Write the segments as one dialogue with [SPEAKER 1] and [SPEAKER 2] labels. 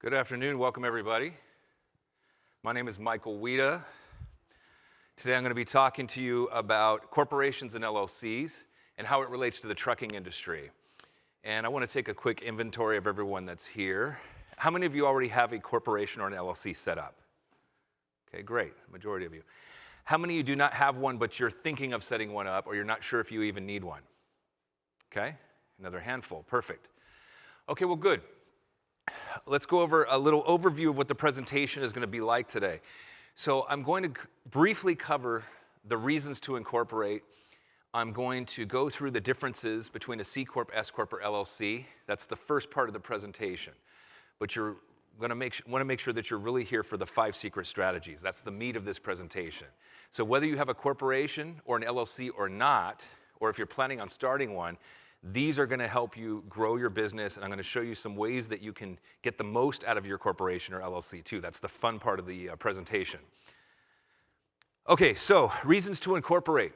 [SPEAKER 1] Good afternoon. Welcome, everybody. My name is Michael Wida. Today I'm going to be talking to you about corporations and LLCs and how it relates to the trucking industry. And I want to take a quick inventory of everyone that's here. How many of you already have a corporation or an LLC set up? Okay, great. Majority of you. How many of you do not have one, but you're thinking of setting one up, or you're not sure if you even need one? Okay, another handful. Perfect. Okay, well, good. Let's go over a little overview of what the presentation is going to be like today. So I'm going to briefly cover the reasons to incorporate. I'm going to go through the differences between a C Corp, S Corp, or LLC. That's the first part of the presentation. But you're going to want to make sure that you're really here for the 5 secret strategies. That's the meat of this presentation. So whether you have a corporation or an LLC or not, or if you're planning on starting one, these are going to help you grow your business, and I'm going to show you some ways that you can get the most out of your corporation or LLC too. That's the fun part of the presentation. Okay, so reasons to incorporate.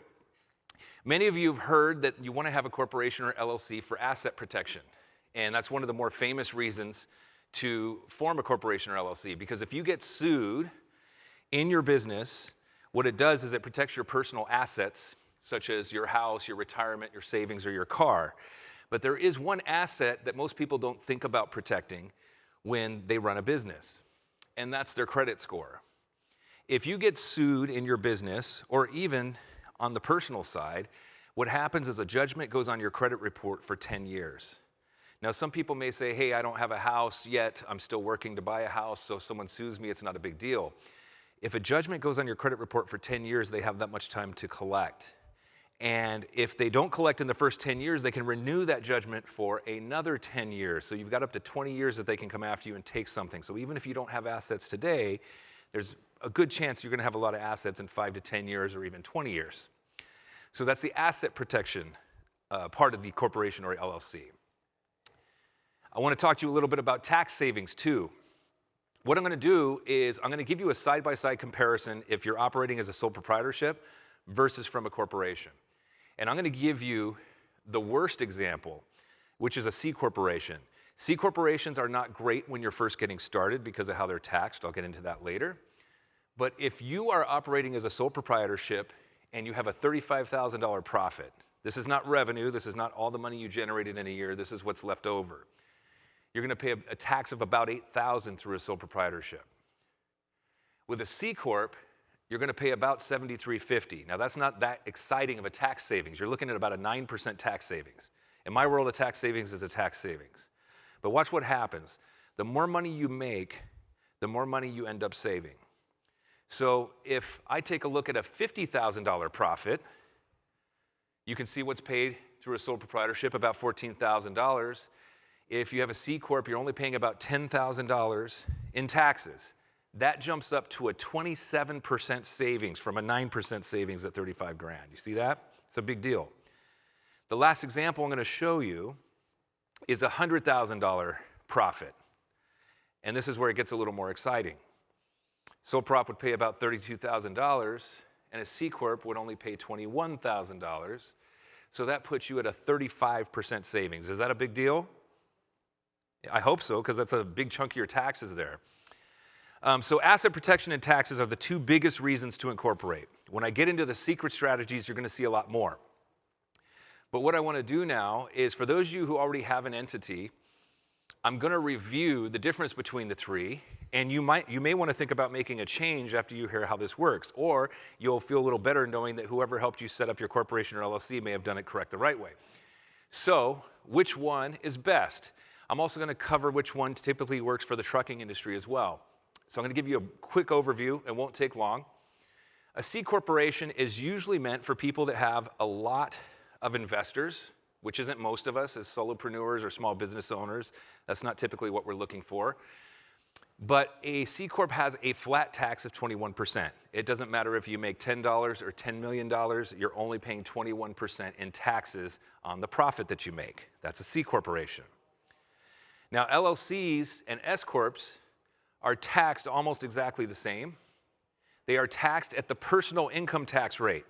[SPEAKER 1] Many of you have heard that you want to have a corporation or LLC for asset protection, and that's one of the more famous reasons to form a corporation or LLC, because if you get sued in your business, what it does is it protects your personal assets, such as your house, your retirement, your savings, or your car. But there is one asset that most people don't think about protecting when they run a business, and that's their credit score. If you get sued in your business, or even on the personal side, what happens is a judgment goes on your credit report for 10 years. Now, some people may say, hey, I don't have a house yet. I'm still working to buy a house, so if someone sues me, it's not a big deal. If a judgment goes on your credit report for 10 years, they have that much time to collect. And if they don't collect in the first 10 years, they can renew that judgment for another 10 years. So you've got up to 20 years that they can come after you and take something. So even if you don't have assets today, there's a good chance you're going to have a lot of assets in 5 to 10 years or even 20 years. So that's the asset protection part of the corporation or LLC. I want to talk to you a little bit about tax savings too. What I'm going to do is I'm going to give you a side-by-side comparison if you're operating as a sole proprietorship versus from a corporation. And I'm going to give you the worst example, which is a C corporation. C corporations are not great when you're first getting started because of how they're taxed. I'll get into that later. But if you are operating as a sole proprietorship and you have a $35,000 profit, this is not revenue, this is not all the money you generated in a year, this is what's left over. You're going to pay a tax of about $8,000 through a sole proprietorship. With a C Corp, you're going to pay about $7,350. Now, that's not that exciting of a tax savings. You're looking at about a 9% tax savings. In my world, a tax savings is a tax savings. But watch what happens. The more money you make, the more money you end up saving. So if I take a look at a $50,000 profit, you can see what's paid through a sole proprietorship, about $14,000. If you have a C Corp, you're only paying about $10,000 in taxes. That jumps up to a 27% savings from a 9% savings at 35 grand. You see that? It's a big deal. The last example I'm going to show you is a $100,000 profit. And this is where it gets a little more exciting. Sole prop would pay about $32,000, and a C Corp would only pay $21,000. So that puts you at a 35% savings. Is that a big deal? I hope so, because that's a big chunk of your taxes there. So asset protection and taxes are the 2 biggest reasons to incorporate. When I get into the secret strategies, you're going to see a lot more. But what I want to do now is, for those of you who already have an entity, I'm going to review the difference between the 3, and you may want to think about making a change after you hear how this works, or you'll feel a little better knowing that whoever helped you set up your corporation or LLC may have done it correct the right way. So which one is best? I'm also going to cover which one typically works for the trucking industry as well. So I'm going to give you a quick overview. It won't take long. A C corporation is usually meant for people that have a lot of investors, which isn't most of us as solopreneurs or small business owners. That's not typically what we're looking for. But a C Corp has a flat tax of 21%. It doesn't matter if you make $10 or $10 million, you're only paying 21% in taxes on the profit that you make. That's a C corporation. Now, LLCs and S Corps are taxed almost exactly the same. They are taxed at the personal income tax rate.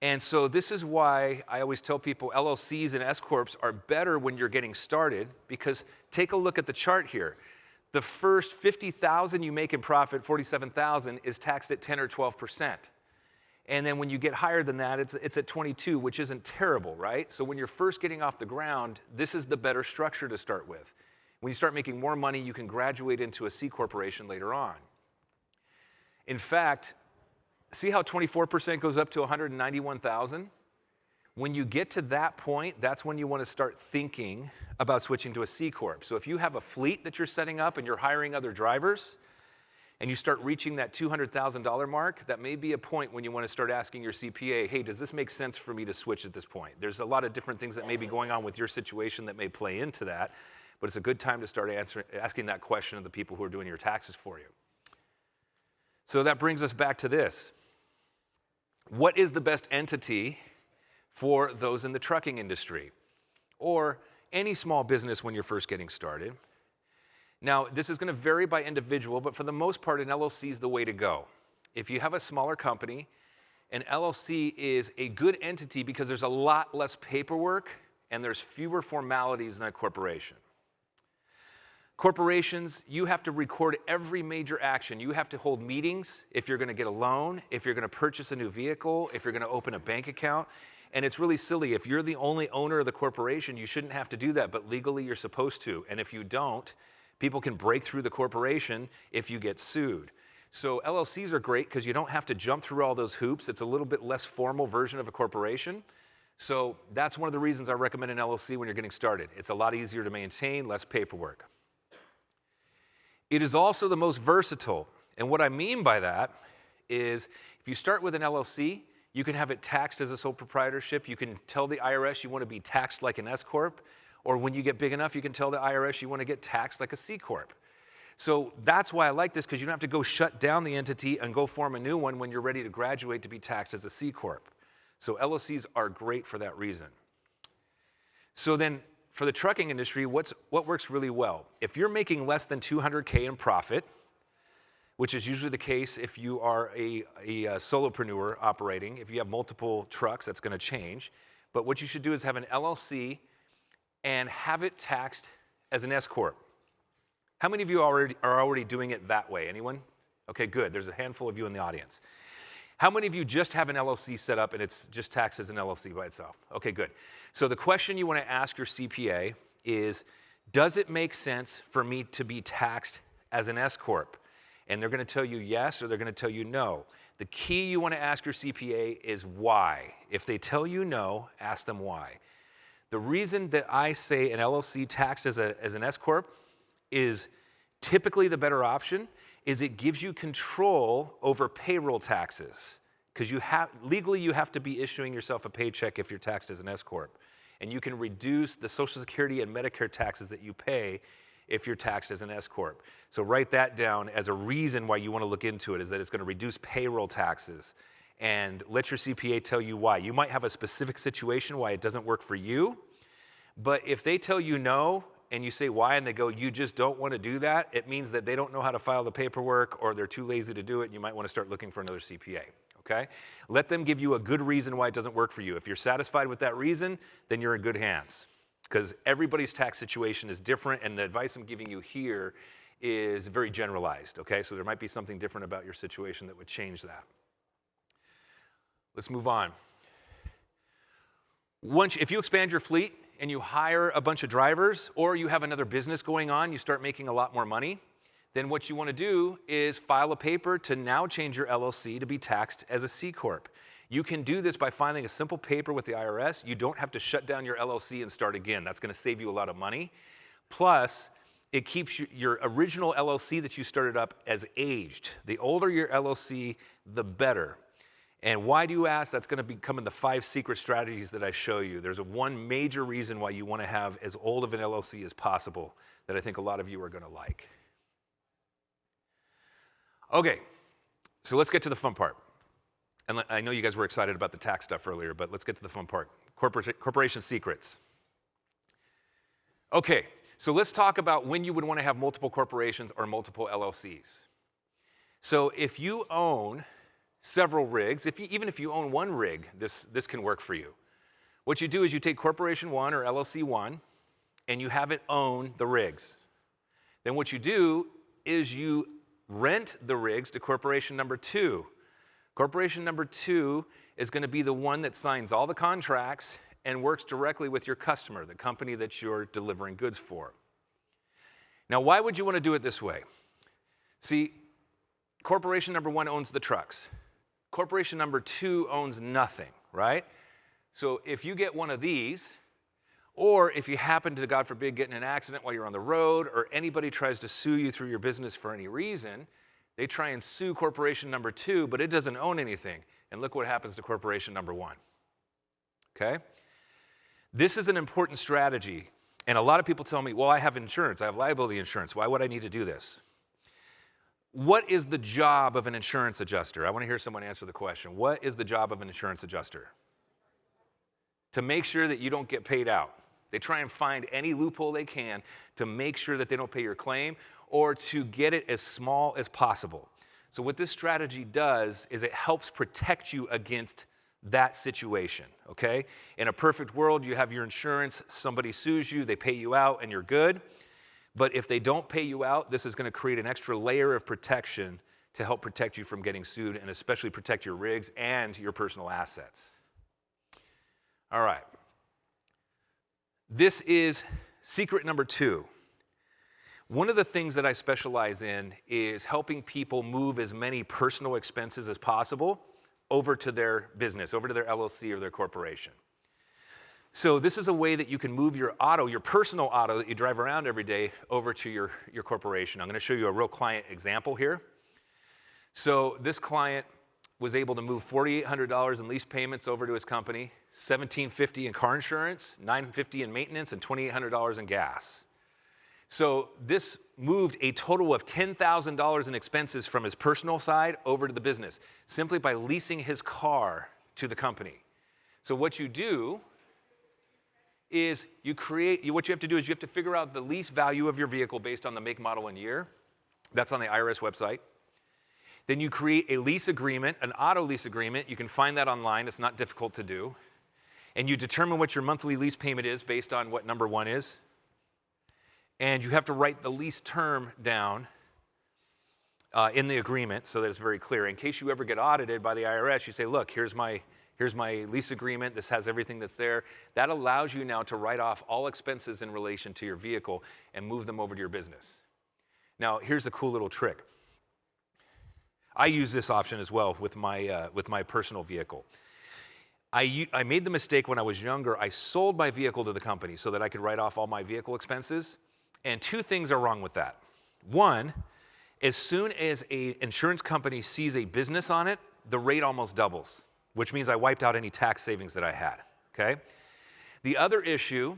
[SPEAKER 1] And so this is why I always tell people LLCs and S Corps are better when you're getting started, because take a look at the chart here. the first 50,000 you make in profit, 47,000, is taxed at 10 or 12%. And then when you get higher than that, it's at 22, which isn't terrible, right? So when you're first getting off the ground, this is the better structure to start with. When you start making more money, you can graduate into a C corporation later on. In fact, see how 24% goes up to 191,000? When you get to that point, that's when you want to start thinking about switching to a C Corp. So if you have a fleet that you're setting up and you're hiring other drivers, and you start reaching that $200,000 mark, that may be a point when you want to start asking your CPA, hey, does this make sense for me to switch at this point? There's a lot of different things that may be going on with your situation that may play into that, but it's a good time to start asking that question of the people who are doing your taxes for you. So that brings us back to this. What is the best entity for those in the trucking industry or any small business when you're first getting started? Now, this is going to vary by individual, but for the most part, an LLC is the way to go. If you have a smaller company, an LLC is a good entity because there's a lot less paperwork and there's fewer formalities than a corporation. Corporations, you have to record every major action. You have to hold meetings if you're going to get a loan, if you're going to purchase a new vehicle, if you're going to open a bank account. And it's really silly. If you're the only owner of the corporation, you shouldn't have to do that, but legally you're supposed to. And if you don't, people can break through the corporation if you get sued. So LLCs are great because you don't have to jump through all those hoops. It's a little bit less formal version of a corporation. So that's one of the reasons I recommend an LLC when you're getting started. It's a lot easier to maintain, less paperwork. It is also the most versatile. And what I mean by that is if you start with an LLC, you can have it taxed as a sole proprietorship. You can tell the IRS you want to be taxed like an S Corp. Or when you get big enough, you can tell the IRS you want to get taxed like a C Corp. So that's why I like this, because you don't have to go shut down the entity and go form a new one when you're ready to graduate to be taxed as a C Corp. So LLCs are great for that reason. So then for the trucking industry, what works really well? If you're making less than $200K in profit, which is usually the case if you are a solopreneur operating, if you have multiple trucks, that's going to change. But what you should do is have an LLC and have it taxed as an S Corp. How many of you are already doing it that way? Anyone? Okay, good. There's a handful of you in the audience. How many of you just have an LLC set up and it's just taxed as an LLC by itself? Okay, good. So the question you want to ask your CPA is, does it make sense for me to be taxed as an S Corp? And they're going to tell you yes or they're going to tell you no. The key you want to ask your CPA is why. If they tell you no, ask them why. The reason that I say an LLC taxed as an S Corp is typically the better option is it gives you control over payroll taxes. Because legally you have to be issuing yourself a paycheck if you're taxed as an S Corp. And you can reduce the Social Security and Medicare taxes that you pay if you're taxed as an S Corp. So write that down as a reason why you want to look into it, is that it's going to reduce payroll taxes. And let your CPA tell you why. You might have a specific situation why it doesn't work for you, but if they tell you no, and you say why, and they go, you just don't want to do that, it means that they don't know how to file the paperwork or they're too lazy to do it, and you might want to start looking for another CPA, okay? Let them give you a good reason why it doesn't work for you. If you're satisfied with that reason, then you're in good hands, because everybody's tax situation is different, and the advice I'm giving you here is very generalized, okay? So there might be something different about your situation that would change that. Let's move on. If you expand your fleet and you hire a bunch of drivers, or you have another business going on, you start making a lot more money, then what you want to do is file a paper to now change your LLC to be taxed as a C Corp. You can do this by filing a simple paper with the IRS. You don't have to shut down your LLC and start again. That's going to save you a lot of money. Plus, it keeps your original LLC that you started up as aged. The older your LLC, the better. And why do you ask? That's going to become in the 5 secret strategies that I show you. There's one major reason why you want to have as old of an LLC as possible that I think a lot of you are going to like. Okay, so let's get to the fun part. And I know you guys were excited about the tax stuff earlier, but let's get to the fun part. Corporation secrets. Okay, so let's talk about when you would want to have multiple corporations or multiple LLCs. So if you own several rigs, even if you own one rig, this can work for you. What you do is you take Corporation 1 or LLC 1 and you have it own the rigs. Then what you do is you rent the rigs to corporation number 2. Corporation number 2 is going to be the one that signs all the contracts and works directly with your customer, the company that you're delivering goods for. Now, why would you want to do it this way? See, corporation number 1 owns the trucks. Corporation number 2 owns nothing, right? So if you get one of these, or if you happen to, God forbid, get in an accident while you're on the road, or anybody tries to sue you through your business for any reason, they try and sue corporation number 2, but it doesn't own anything. And look what happens to corporation number 1. Okay? This is an important strategy. And a lot of people tell me, well, I have insurance. I have liability insurance. Why would I need to do this? What is the job of an insurance adjuster? I want to hear someone answer the question. What is the job of an insurance adjuster? To make sure that you don't get paid out. They try and find any loophole they can to make sure that they don't pay your claim or to get it as small as possible. So what this strategy does is it helps protect you against that situation, okay? In a perfect world, you have your insurance, somebody sues you, they pay you out, and you're good. But if they don't pay you out, this is going to create an extra layer of protection to help protect you from getting sued and especially protect your rigs and your personal assets. All right. This is secret number 2. One of the things that I specialize in is helping people move as many personal expenses as possible over to their business, over to their LLC or their corporation. So this is a way that you can move your auto, your personal auto that you drive around every day, over to your corporation. I'm going to show you a real client example here. So this client was able to move $4,800 in lease payments over to his company, $1,750 in car insurance, $950 in maintenance, and $2,800 in gas. So this moved a total of $10,000 in expenses from his personal side over to the business, simply by leasing his car to the company. So what you do is what you have to do is you have to figure out the lease value of your vehicle based on the make, model, and year. That's on the IRS website. Then you create a lease agreement, an auto lease agreement. You can find that online. It's not difficult to do. And you determine what your monthly lease payment is based on what number 1 is. And you have to write the lease term down in the agreement so that it's very clear. In case you ever get audited by the IRS, you say, look, here's my lease agreement. This has everything that's there. That allows you now to write off all expenses in relation to your vehicle and move them over to your business. Now, here's a cool little trick. I use this option as well with my personal vehicle. I made the mistake when I was younger. I sold my vehicle to the company so that I could write off all my vehicle expenses. And 2 things are wrong with that. One, as soon as an insurance company sees a business on it, the rate almost doubles, which means I wiped out any tax savings that I had, okay? The other issue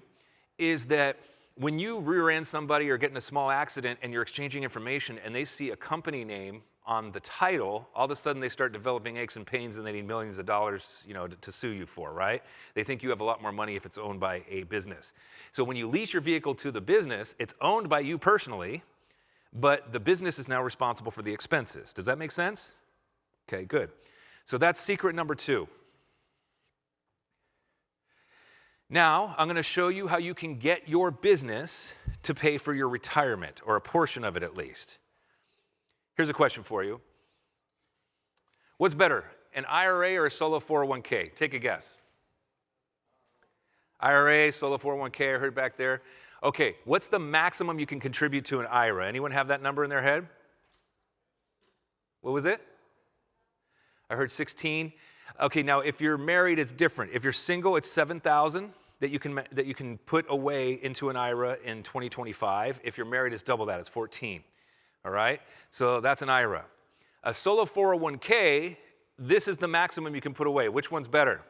[SPEAKER 1] is that when you rear-end somebody or get in a small accident and you're exchanging information and they see a company name on the title, all of a sudden they start developing aches and pains and they need millions of dollars, to sue you for, right? They think you have a lot more money if it's owned by a business. So when you lease your vehicle to the business, it's owned by you personally, but the business is now responsible for the expenses. Does that make sense? Okay, good. So that's secret number 2. Now, I'm going to show you how you can get your business to pay for your retirement, or a portion of it at least. Here's a question for you. What's better, an IRA or a solo 401k? Take a guess. IRA, solo 401k, I heard back there. Okay, what's the maximum you can contribute to an IRA? Anyone have that number in their head? What was it? I heard 16. Okay, now if you're married, it's different. If you're single, it's 7,000 that you can put away into an IRA in 2025. If you're married, it's double that. It's 14. All right? So that's an IRA. A solo 401k, this is the maximum you can put away. Which one's better?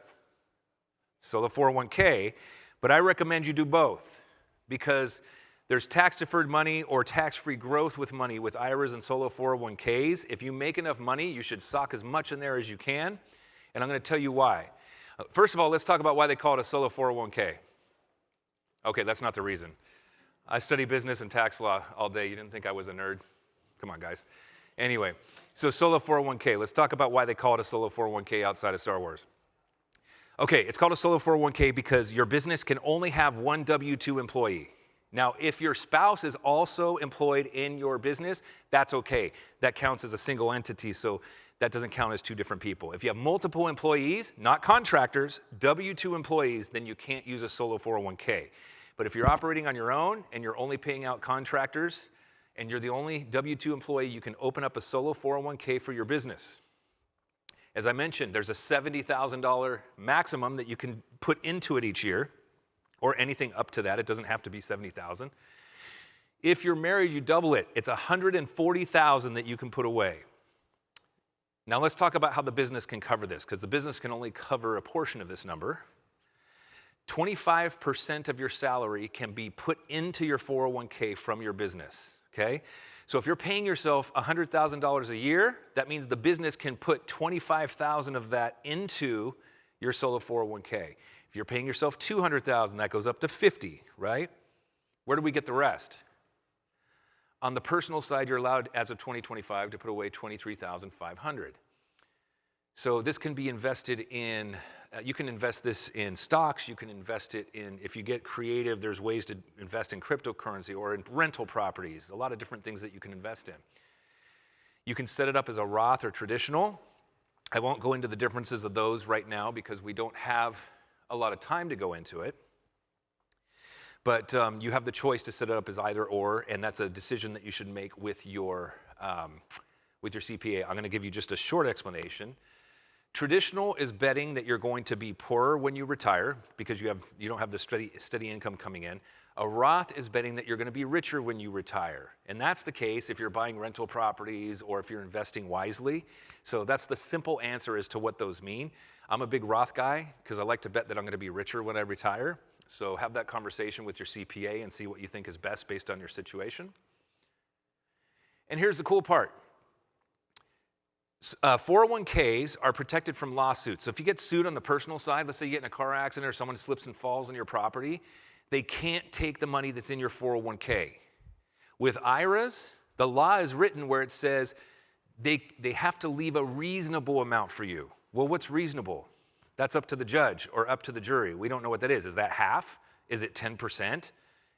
[SPEAKER 1] Solo 401k, but I recommend you do both because there's tax-deferred money or tax-free growth with money with IRAs and solo 401ks. If you make enough money, you should sock as much in there as you can, and I'm going to tell you why. First of all, let's talk about why they call it a solo 401k. Okay, that's not the reason. I study business and tax law all day. You didn't think I was a nerd? Come on, guys. Anyway, so solo 401k. Let's talk about why they call it a solo 401k outside of Star Wars. Okay, it's called a solo 401k because your business can only have one W-2 employee. Now, if your spouse is also employed in your business, that's okay. That counts as a single entity, so that doesn't count as two different people. If you have multiple employees, not contractors, W-2 employees, then you can't use a solo 401k. But if you're operating on your own and you're only paying out contractors and you're the only W-2 employee, you can open up a solo 401k for your business. As I mentioned, there's a $70,000 maximum that you can put into it each year, or anything up to that. It doesn't have to be $70,000. If you're married, you double it. It's $140,000 that you can put away. Now let's talk about how the business can cover this, because the business can only cover a portion of this number. 25% of your salary can be put into your 401k from your business, okay? So if you're paying yourself $100,000 a year, that means the business can put $25,000 of that into your solo 401k. If you're paying yourself $200,000, that goes up to $50,000, right? Where do we get the rest? On the personal side, you're allowed, as of 2025, to put away $23,500. So this can be invested in, you can invest this in stocks, you can invest it in, if you get creative, there's ways to invest in cryptocurrency or in rental properties, a lot of different things that you can invest in. You can set it up as a Roth or traditional. I won't go into the differences of those right now because we don't have a lot of time to go into it. But you have the choice to set it up as either or, and that's a decision that you should make with your CPA. I'm going to give you just a short explanation. Traditional is betting that you're going to be poorer when you retire because you don't have the steady income coming in. A Roth is betting that you're going to be richer when you retire. And that's the case if you're buying rental properties or if you're investing wisely. So that's the simple answer as to what those mean. I'm a big Roth guy because I like to bet that I'm going to be richer when I retire. So have that conversation with your CPA and see what you think is best based on your situation. And here's the cool part. 401ks are protected from lawsuits. So if you get sued on the personal side, let's say you get in a car accident or someone slips and falls on your property, they can't take the money that's in your 401k. With IRAs, the law is written where it says they have to leave a reasonable amount for you. Well, what's reasonable? That's up to the judge or up to the jury. We don't know what that is. Is that half? Is it 10%?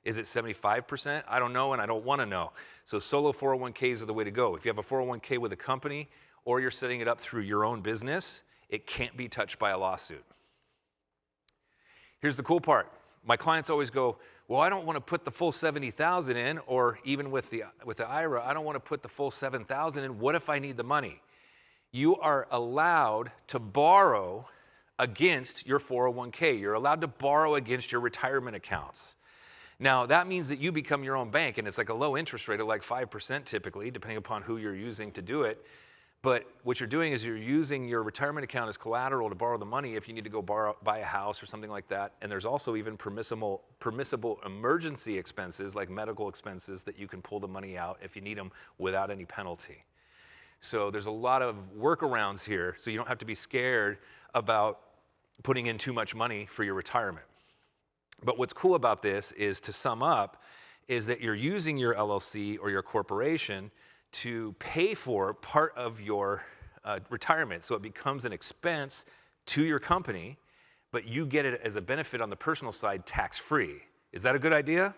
[SPEAKER 1] Is it 75%? I don't know and I don't want to know. So solo 401ks are the way to go. If you have a 401k with a company or you're setting it up through your own business, it can't be touched by a lawsuit. Here's the cool part. My clients always go, well, I don't want to put the full $70,000 in, or even with the IRA, I don't want to put the full $7,000 in. What if I need the money? You are allowed to borrow against your 401k. You're allowed to borrow against your retirement accounts. Now, that means that you become your own bank, and it's like a low interest rate of like 5% typically, depending upon who you're using to do it. But what you're doing is you're using your retirement account as collateral to borrow the money if you need to go buy a house or something like that. And there's also even permissible emergency expenses like medical expenses that you can pull the money out if you need them without any penalty. So there's a lot of workarounds here, so you don't have to be scared about putting in too much money for your retirement. But what's cool about this is, to sum up, is that you're using your LLC or your corporation to pay for part of your retirement. So it becomes an expense to your company, but you get it as a benefit on the personal side tax-free. Is that a good idea?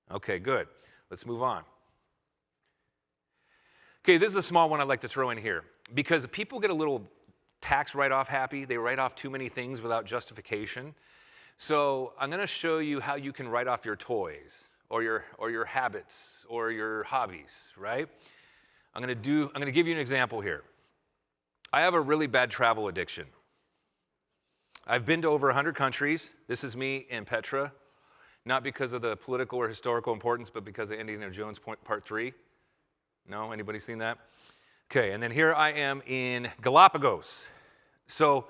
[SPEAKER 1] Okay, good. Let's move on. Okay, this is a small one I'd like to throw in here because people get a little tax write-off happy. They write off too many things without justification. So I'm going to show you how you can write off your toys or your habits or your hobbies, right? I'm going to give you an example here. I have a really bad travel addiction. I've been to over 100 countries. This is me in Petra, not because of the political or historical importance, but because of Indiana Jones Part 3. No? Anybody seen that? Okay, and then here I am in Galapagos. So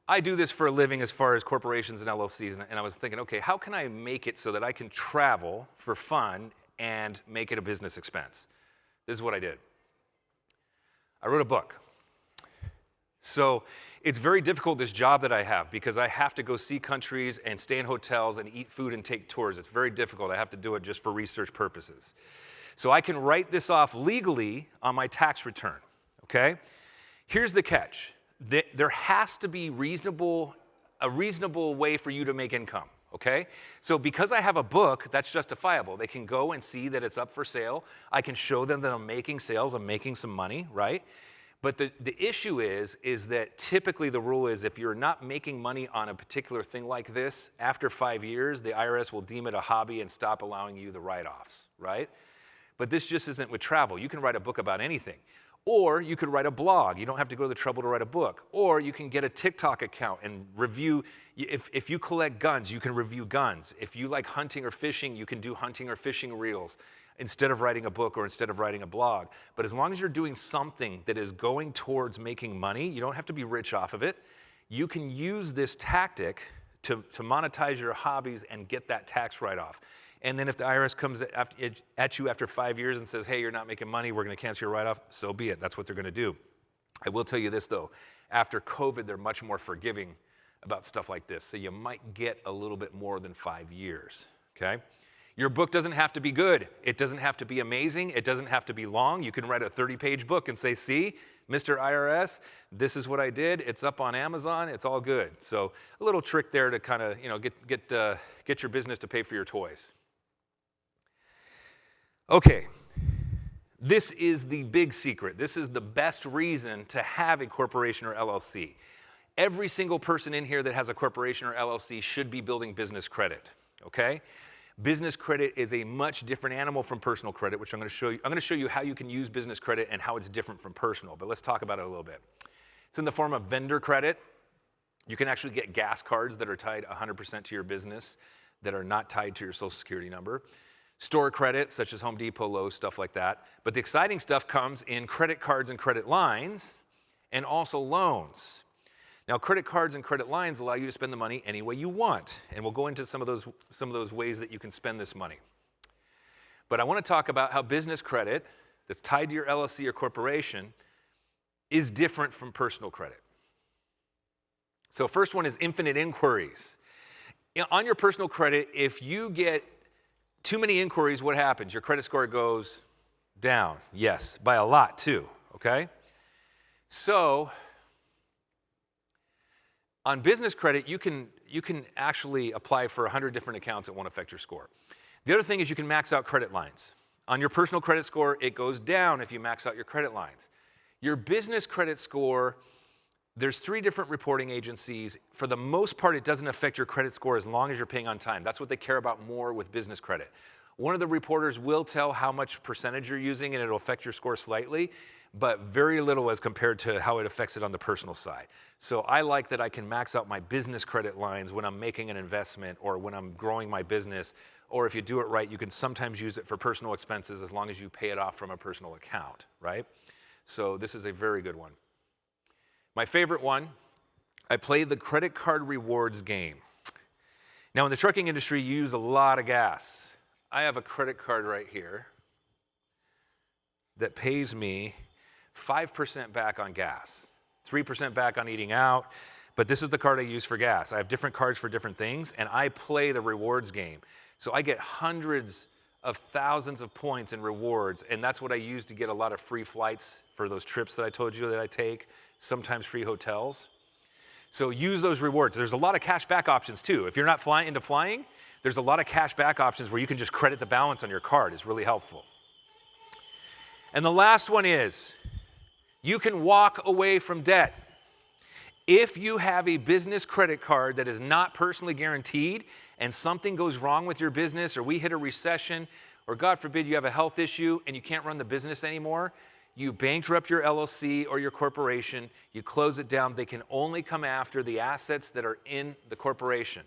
[SPEAKER 1] I do this for a living as far as corporations and LLCs, and I was thinking, okay, how can I make it so that I can travel for fun and make it a business expense? This is what I did. I wrote a book. So it's very difficult, this job that I have, because I have to go see countries and stay in hotels and eat food and take tours. It's very difficult. I have to do it just for research purposes. So I can write this off legally on my tax return, okay? Here's the catch. There has to be a reasonable way for you to make income, okay? So because I have a book, that's justifiable. They can go and see that it's up for sale. I can show them that I'm making sales, I'm making some money, right? But the issue is that typically the rule is if you're not making money on a particular thing like this, after 5 years, the IRS will deem it a hobby and stop allowing you the write-offs, right? But this just isn't with travel. You can write a book about anything. Or you could write a blog. You don't have to go to the trouble to write a book. Or you can get a TikTok account and review. If you collect guns, you can review guns. If you like hunting or fishing, you can do hunting or fishing reels instead of writing a book or instead of writing a blog. But as long as you're doing something that is going towards making money, you don't have to be rich off of it. You can use this tactic to monetize your hobbies and get that tax write-off. And then if the IRS comes at you after 5 years and says, hey, you're not making money, we're going to cancel your write-off, so be it. That's what they're going to do. I will tell you this, though. After COVID, they're much more forgiving about stuff like this. So you might get a little bit more than 5 years, okay? Your book doesn't have to be good. It doesn't have to be amazing. It doesn't have to be long. You can write a 30-page book and say, see, Mr. IRS, this is what I did. It's up on Amazon. It's all good. So a little trick there to kind of, get your business to pay for your toys. Okay, this is the big secret. This is the best reason to have a corporation or LLC. Every single person in here that has a corporation or LLC should be building business credit, okay? Business credit is a much different animal from personal credit, which I'm going to show you. I'm going to show you how you can use business credit and how it's different from personal, but let's talk about it a little bit. It's in the form of vendor credit. You can actually get gas cards that are tied 100% to your business that are not tied to your Social Security number. Store credit, such as Home Depot, Lowe's, stuff like that. But the exciting stuff comes in credit cards and credit lines and also loans. Now, credit cards and credit lines allow you to spend the money any way you want, and we'll go into some of those ways that you can spend this money. But I want to talk about how business credit that's tied to your LLC or corporation is different from personal credit. So first one is infinite inquiries. On your personal credit, if you get too many inquiries, what happens? Your credit score goes down. Yes, by a lot too, okay? So on business credit, you can actually apply for 100 different accounts that won't affect your score. The other thing is you can max out credit lines. On your personal credit score, it goes down if you max out your credit lines. Your business credit score, there's 3 different reporting agencies. For the most part, it doesn't affect your credit score as long as you're paying on time. That's what they care about more with business credit. One of the reporters will tell how much percentage you're using, and it'll affect your score slightly, but very little as compared to how it affects it on the personal side. So I like that I can max out my business credit lines when I'm making an investment or when I'm growing my business, or if you do it right, you can sometimes use it for personal expenses as long as you pay it off from a personal account, right? So this is a very good one. My favorite one, I play the credit card rewards game. Now in the trucking industry, you use a lot of gas. I have a credit card right here that pays me 5% back on gas, 3% back on eating out, but this is the card I use for gas. I have different cards for different things, and I play the rewards game. So I get hundreds of thousands of points in rewards, and that's what I use to get a lot of free flights for those trips that I told you that I take, sometimes free hotels. So use those rewards. There's a lot of cash back options too. If you're not into flying, there's a lot of cash back options where you can just credit the balance on your card. It's really helpful. And the last one is, you can walk away from debt. If you have a business credit card that is not personally guaranteed and something goes wrong with your business, or we hit a recession, or God forbid you have a health issue and you can't run the business anymore, you bankrupt your LLC or your corporation, you close it down, they can only come after the assets that are in the corporation.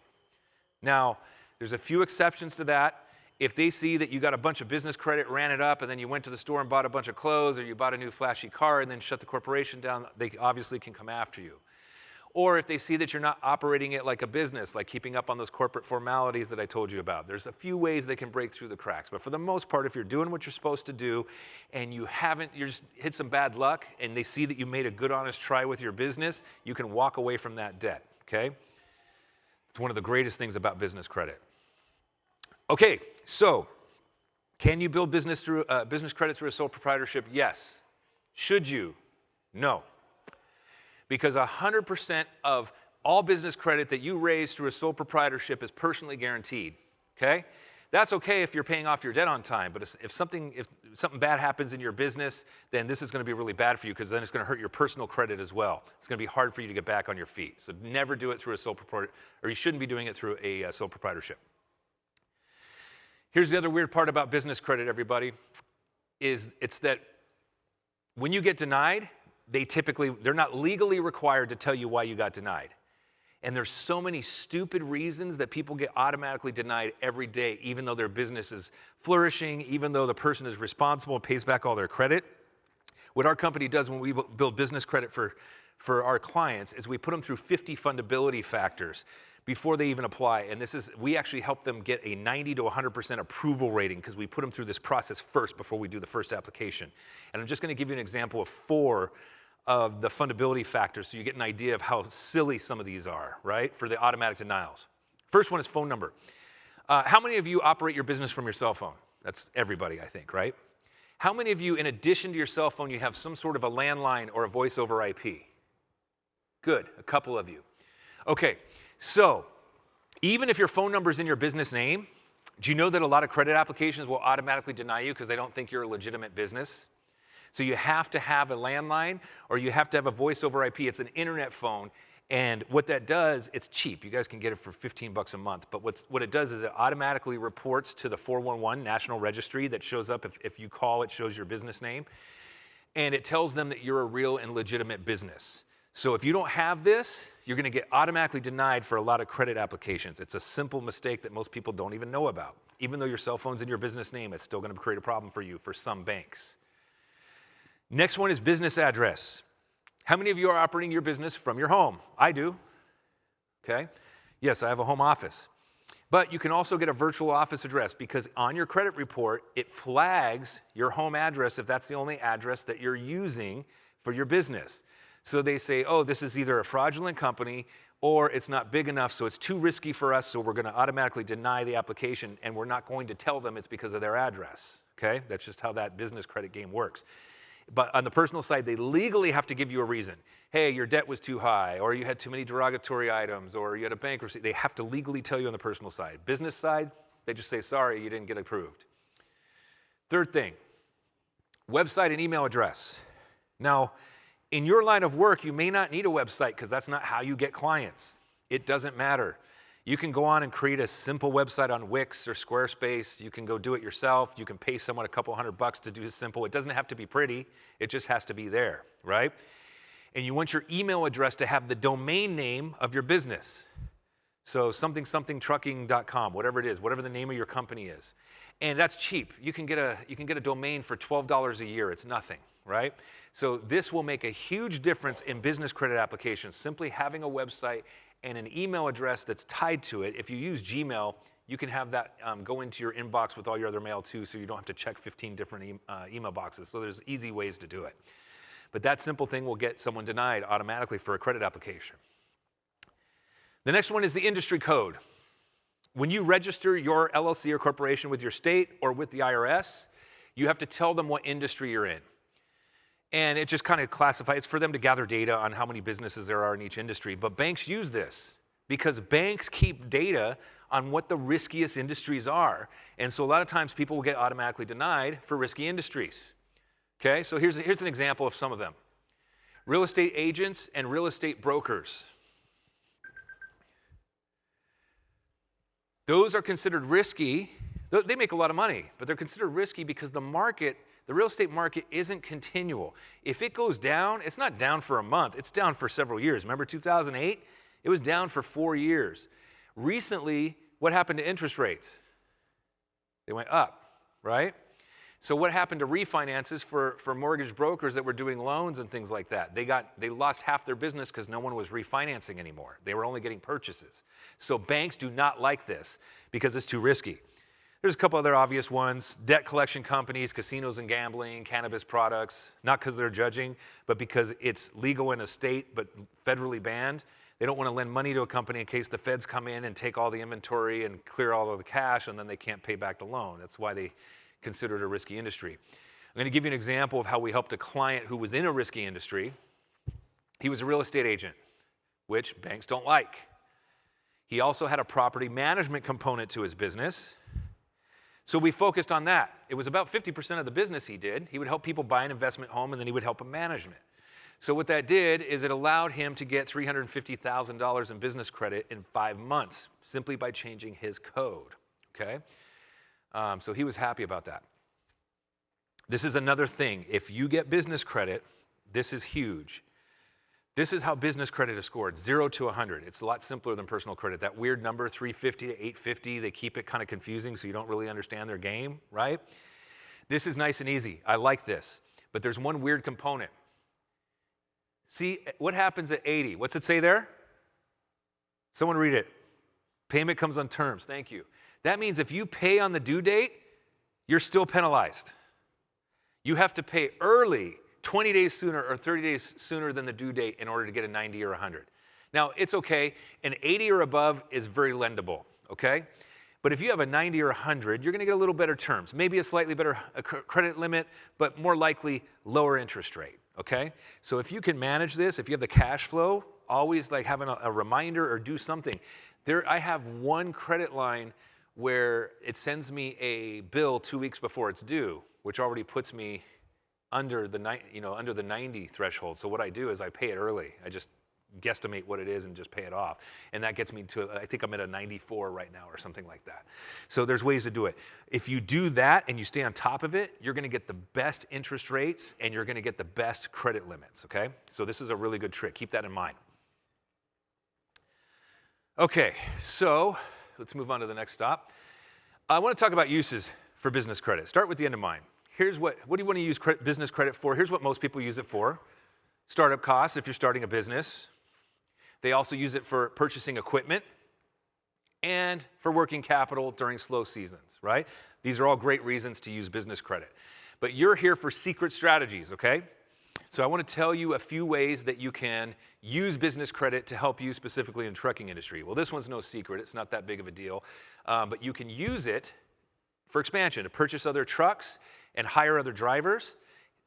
[SPEAKER 1] Now, there's a few exceptions to that. If they see that you got a bunch of business credit, ran it up, and then you went to the store and bought a bunch of clothes, or you bought a new flashy car and then shut the corporation down, they obviously can come after you. Or if they see that you're not operating it like a business, like keeping up on those corporate formalities that I told you about. There's a few ways they can break through the cracks. But for the most part, if you're doing what you're supposed to do and you just hit some bad luck and they see that you made a good, honest try with your business, you can walk away from that debt, okay? It's one of the greatest things about business credit. Okay, so can you build business credit through a sole proprietorship? Yes. Should you? No. Because 100% of all business credit that you raise through a sole proprietorship is personally guaranteed, okay? That's okay if you're paying off your debt on time, but if something bad happens in your business, then this is going to be really bad for you because then it's going to hurt your personal credit as well. It's going to be hard for you to get back on your feet. So never do it through a sole proprietorship, or you shouldn't be doing it through a sole proprietorship. Here's the other weird part about business credit, everybody, it's that when you get denied, they're not legally required to tell you why you got denied. And there's so many stupid reasons that people get automatically denied every day, even though their business is flourishing, even though the person is responsible and pays back all their credit. What our company does when we build business credit for our clients is we put them through 50 fundability factors before they even apply. And we actually help them get a 90 to 100% approval rating because we put them through this process first before we do the first application. And I'm just going to give you an example of 4 of the fundability factors so you get an idea of how silly some of these are, right, for the automatic denials. First one is phone number. How many of you operate your business from your cell phone? That's everybody, I think, right? How many of you, in addition to your cell phone, you have some sort of a landline or a voice over IP? Good, a couple of you. Okay, so even if your phone number is in your business name, do you know that a lot of credit applications will automatically deny you because they don't think you're a legitimate business? So you have to have a landline or you have to have a voice over IP. It's an internet phone. And what that does, it's cheap. You guys can get it for $15 a month. But what it does is it automatically reports to the 411 National Registry that shows up if you call, it shows your business name. And it tells them that you're a real and legitimate business. So if you don't have this, you're going to get automatically denied for a lot of credit applications. It's a simple mistake that most people don't even know about. Even though your cell phone's in your business name, it's still going to create a problem for you for some banks. Next one is business address. How many of you are operating your business from your home? I do. Okay. Yes, I have a home office. But you can also get a virtual office address because on your credit report, it flags your home address if that's the only address that you're using for your business. So they say, oh, this is either a fraudulent company or it's not big enough, so it's too risky for us, so we're going to automatically deny the application, and we're not going to tell them it's because of their address. Okay? That's just how that business credit game works. But on the personal side, they legally have to give you a reason. Hey, your debt was too high, or you had too many derogatory items, or you had a bankruptcy. They have to legally tell you on the personal side. Business side, they just say, sorry, you didn't get approved. Third thing, website and email address. Now, in your line of work, you may not need a website because that's not how you get clients. It doesn't matter. You can go on and create a simple website on Wix or Squarespace. You can go do it yourself. You can pay someone a couple $100 to do it simple. It doesn't have to be pretty. It just has to be there, right? And you want your email address to have the domain name of your business. So somethingtrucking.com, whatever it is, whatever the name of your company is. And that's cheap. You can get a domain for $12 a year. It's nothing, right? So this will make a huge difference in business credit applications, simply having a website and an email address that's tied to it. If you use Gmail, you can have that go into your inbox with all your other mail too, so you don't have to check 15 different email boxes. So there's easy ways to do it. But that simple thing will get someone denied automatically for a credit application. The next one is the industry code. When you register your LLC or corporation with your state or with the IRS, you have to tell them what industry you're in. And it just kind of classifies, it's for them to gather data on how many businesses there are in each industry. But banks use this because banks keep data on what the riskiest industries are. And so a lot of times people will get automatically denied for risky industries. Okay, so here's an example of some of them. Real estate agents and real estate brokers. Those are considered risky. They make a lot of money, but they're considered risky because the real estate market isn't continual. If it goes down, it's not down for a month, it's down for several years. Remember 2008? It was down for 4 years. Recently, what happened to interest rates? They went up, right? So what happened to refinances for mortgage brokers that were doing loans and things like that? They lost half their business because no one was refinancing anymore. They were only getting purchases. So banks do not like this because it's too risky. There's a couple other obvious ones. Debt collection companies, casinos and gambling, cannabis products, not because they're judging, but because it's legal in a state but federally banned. They don't want to lend money to a company in case the feds come in and take all the inventory and clear all of the cash, and then they can't pay back the loan. That's why they consider it a risky industry. I'm going to give you an example of how we helped a client who was in a risky industry. He was a real estate agent. which banks don't like. He also had a property management component to his business. So we focused on that. It was about 50% of the business he did. He would help people buy an investment home, and then he would help them manage it. So what that did is it allowed him to get $350,000 in business credit in 5 months, simply by changing his code, okay? So he was happy about that. This is another thing. If you get business credit, this is huge. This is how business credit is scored, 0 to 100. It's a lot simpler than personal credit. That weird number, 350 to 850, they keep it kind of confusing so you don't really understand their game, right? This is nice and easy. I like this. But there's one weird component. See, what happens at 80? What's it say there? Someone read it. Payment comes on terms. Thank you. That means if you pay on the due date, you're still penalized. You have to pay early, 20 days sooner or 30 days sooner than the due date in order to get a 90 or 100. Now, it's okay. An 80 or above is very lendable, okay? But if you have a 90 or 100, you're going to get a little better terms. Maybe a slightly better credit limit, but more likely lower interest rate, okay? So if you can manage this, if you have the cash flow, always like having a reminder or do something. I have one credit line where it sends me a bill 2 weeks before it's due, which already puts me under the 90 threshold. So what I do is I pay it early. I just guesstimate what it is and just pay it off. And that gets me to, I think I'm at a 94 right now or something like that. So there's ways to do it. If you do that and you stay on top of it, you're going to get the best interest rates and you're going to get the best credit limits, okay? So this is a really good trick. Keep that in mind. Okay, so let's move on to the next stop. I want to talk about uses for business credit. Start with the end in mind. Here's what do you want to use business credit for? Here's what most people use it for. Startup costs if you're starting a business. They also use it for purchasing equipment and for working capital during slow seasons, right? These are all great reasons to use business credit. But you're here for secret strategies, okay? So I want to tell you a few ways that you can use business credit to help you specifically in the trucking industry. Well, this one's no secret. It's not that big of a deal. But you can use it for expansion, to purchase other trucks and hire other drivers.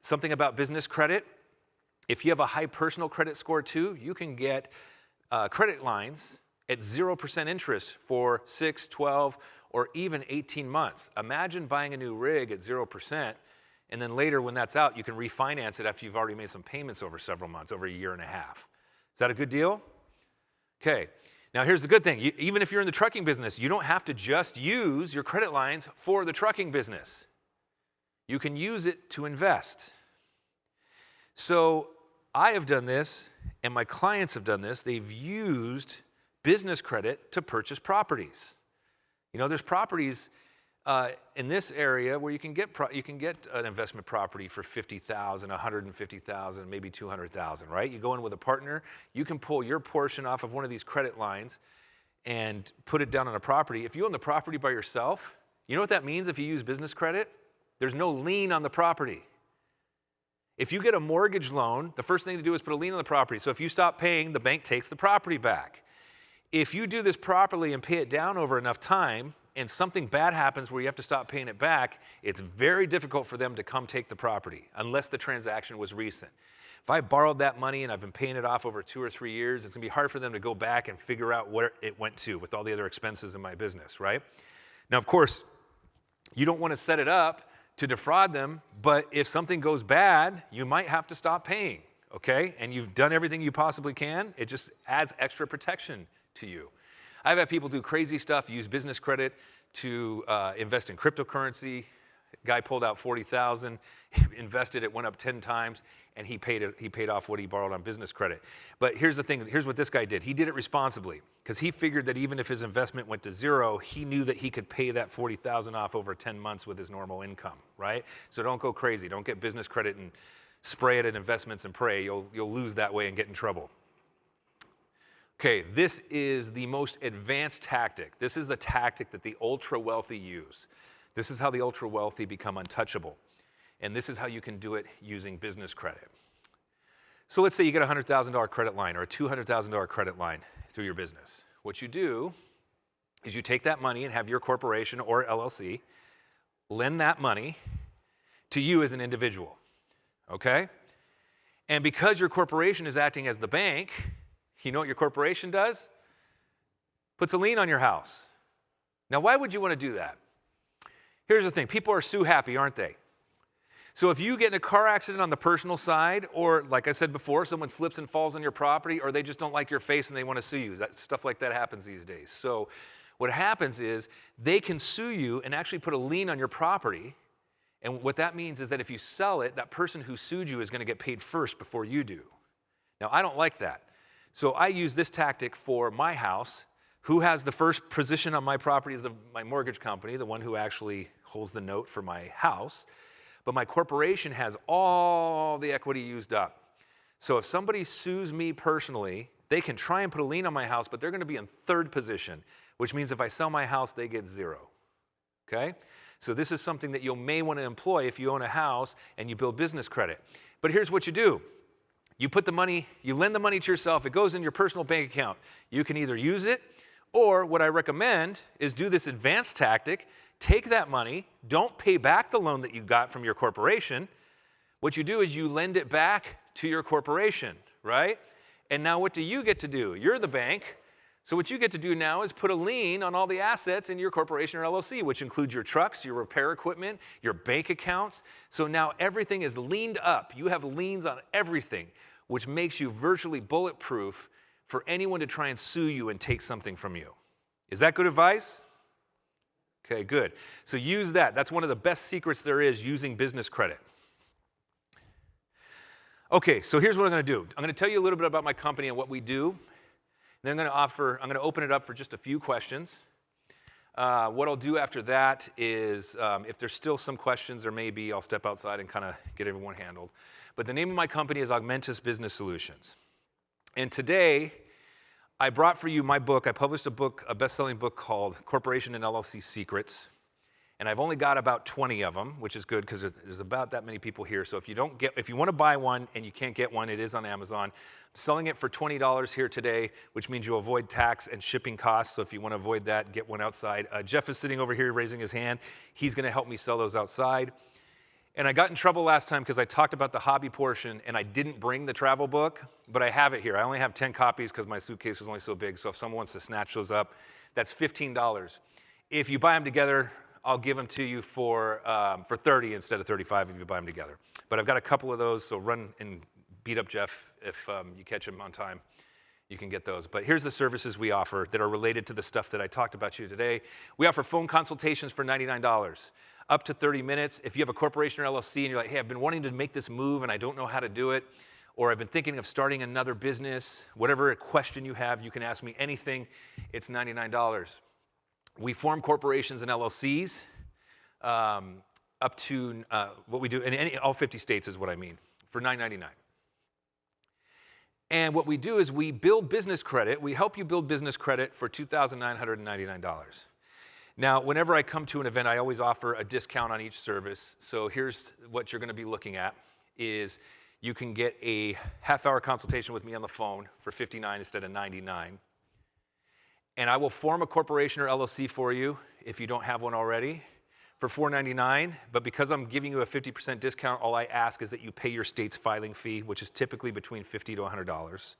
[SPEAKER 1] Something about business credit. If you have a high personal credit score too, you can get credit lines at 0% interest for 6, 12, or even 18 months. Imagine buying a new rig at 0%, and then later when that's out, you can refinance it after you've already made some payments over several months, over a year and a half. Is that a good deal? Okay. Now here's the good thing. Even if you're in the trucking business, you don't have to just use your credit lines for the trucking business. You can use it to invest. So I have done this, and my clients have done this. They've used business credit to purchase properties. You know, there's properties in this area where you can get an investment property for $50,000, $150,000, maybe $200,000, right? You go in with a partner, you can pull your portion off of one of these credit lines and put it down on a property. If you own the property by yourself, you know what that means if you use business credit? There's no lien on the property. If you get a mortgage loan, the first thing to do is put a lien on the property. So if you stop paying, the bank takes the property back. If you do this properly and pay it down over enough time, and something bad happens where you have to stop paying it back, it's very difficult for them to come take the property, unless the transaction was recent. If I borrowed that money and I've been paying it off over 2 or 3 years, it's going to be hard for them to go back and figure out where it went to with all the other expenses in my business, right? Now, of course, you don't want to set it up to defraud them, but if something goes bad, you might have to stop paying, okay? And you've done everything you possibly can. It just adds extra protection to you. I've had people do crazy stuff, use business credit to invest in cryptocurrency. Guy pulled out $40,000, invested it, went up 10 times, and he paid off what he borrowed on business credit. But here's the thing, here's what this guy did. He did it responsibly, because he figured that even if his investment went to zero, he knew that he could pay that $40,000 off over 10 months with his normal income, right? So don't go crazy. Don't get business credit and spray it at investments and pray. You'll lose that way and get in trouble. Okay, this is the most advanced tactic. This is a tactic that the ultra-wealthy use. This is how the ultra-wealthy become untouchable. And this is how you can do it using business credit. So let's say you get a $100,000 credit line or a $200,000 credit line through your business. What you do is you take that money and have your corporation or LLC lend that money to you as an individual, okay? And because your corporation is acting as the bank, You know what your corporation does? Puts a lien on your house. Now, why would you want to do that? Here's the thing. People are sue happy, aren't they? So if you get in a car accident on the personal side, or like I said before, someone slips and falls on your property, or they just don't like your face and they want to sue you, stuff like that happens these days. So what happens is they can sue you and actually put a lien on your property. And what that means is that if you sell it, that person who sued you is going to get paid first before you do. Now, I don't like that. So I use this tactic for my house. Who has the first position on my property is my mortgage company, the one who actually holds the note for my house. But my corporation has all the equity used up. So if somebody sues me personally, they can try and put a lien on my house, but they're going to be in third position, which means if I sell my house, they get zero. Okay? So this is something that you may want to employ if you own a house and you build business credit. But here's what you do. You put the money, you lend the money to yourself, it goes in your personal bank account. You can either use it, or what I recommend is do this advanced tactic. Take that money, don't pay back the loan that you got from your corporation. What you do is you lend it back to your corporation, right? And now what do you get to do? You're the bank. So what you get to do now is put a lien on all the assets in your corporation or LLC, which includes your trucks, your repair equipment, your bank accounts. So now everything is liened up. You have liens on everything, which makes you virtually bulletproof for anyone to try and sue you and take something from you. Is that good advice? Okay, good. So use that. That's one of the best secrets there is, using business credit. Okay, so here's what I'm going to do. I'm going to tell you a little bit about my company and what we do. Then I'm going to open it up for just a few questions. What I'll do after that is, if there's still some questions, or maybe I'll step outside and kind of get everyone handled. But the name of my company is Augmentus Business Solutions. And today, I brought for you my book. I published a book, a best-selling book called Corporation and LLC Secrets. And I've only got about 20 of them, which is good because there's about that many people here. So if you want to buy one and you can't get one, it is on Amazon. I'm selling it for $20 here today, which means you'll avoid tax and shipping costs. So if you want to avoid that, get one outside. Jeff is sitting over here raising his hand. He's going to help me sell those outside. And I got in trouble last time because I talked about the hobby portion and I didn't bring the travel book, but I have it here. I only have 10 copies because my suitcase was only so big. So if someone wants to snatch those up, that's $15. If you buy them together, I'll give them to you for 30 instead of 35 if you buy them together. But I've got a couple of those, so run and beat up Jeff if you catch him on time. You can get those. But here's the services we offer that are related to the stuff that I talked about to you today. We offer phone consultations for $99, up to 30 minutes. If you have a corporation or LLC and you're like, hey, I've been wanting to make this move and I don't know how to do it, or I've been thinking of starting another business, whatever question you have, you can ask me anything. It's $99. We form corporations and LLCs up to what we do in all 50 states is what I mean, for $9.99. And what we do is we build business credit. We help you build business credit for $2,999. Now, whenever I come to an event, I always offer a discount on each service. So here's what you're going to be looking at is you can get a half-hour consultation with me on the phone for $59 instead of $99. And I will form a corporation or LLC for you if you don't have one already for $4.99. But because I'm giving you a 50% discount, all I ask is that you pay your state's filing fee, which is typically between $50 to $100.